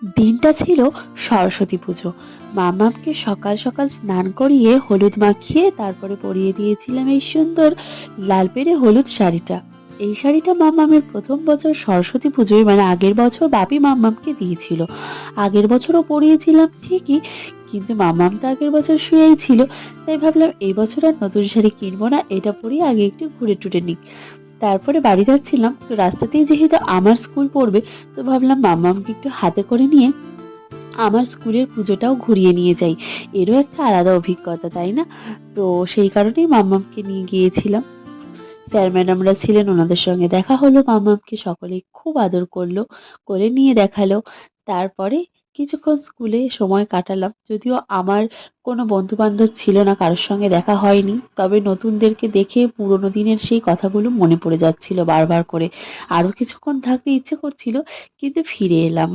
দিনটা ছিল সরস্বতী পুজো। মামামকে সকাল সকাল স্নান করিয়ে হলুদ মাখিয়ে তারপরে পরিয়ে দিয়েছিলাম এই সুন্দর লাল পেড়ে হলুদ শাড়িটা। এই শাড়িটা মামামের প্রথম বছর সরস্বতী পুজোয় মানে আগের বছর বাপি মামামকে দিয়েছিল। আগের বছরও পরিয়েছিলাম ঠিকই, কিন্তু মামাম তো আগের বছর শুয়েই ছিল। তাই ভাবলাম এই বছর আর নতুন শাড়ি কিনবো না, এটা পরিয়ে আগে একটু ঘুরে টুরে নিই। তারপরে বাড়ি যাচ্ছিলাম, তো রাস্তাতেই যেহেতু আমার স্কুল পড়বে, তো ভাবলাম মামামকে একটু হাতে করে নিয়ে আমার স্কুলের পুজোটাও ঘুরিয়ে নিয়ে যাই। এরও একটা আলাদা অভিজ্ঞতা, তাই না? তো সেই কারণেই মাম্মামকে নিয়ে গিয়েছিলাম। স্যার ম্যাডামরা ছিলেন, ওনাদের সঙ্গে দেখা হলো। মাম্মামকে সকলেই খুব আদর করলো, কোলে নিয়ে দেখালো। তারপরে কিছুক্ষণ স্কুলে সময় কাটালাম। যদিও আমার কোনো বন্ধু বান্ধব ছিল না, কারোর সঙ্গে দেখা হয়নি, তবে নতুনদেরকে দেখে পুরোনো দিনের সেই কথাগুলো মনে পড়ে যাচ্ছিল বারবার করে। আরো কিছুক্ষণ থাকতে ইচ্ছে করছিল, কিন্তু ফিরে এলাম।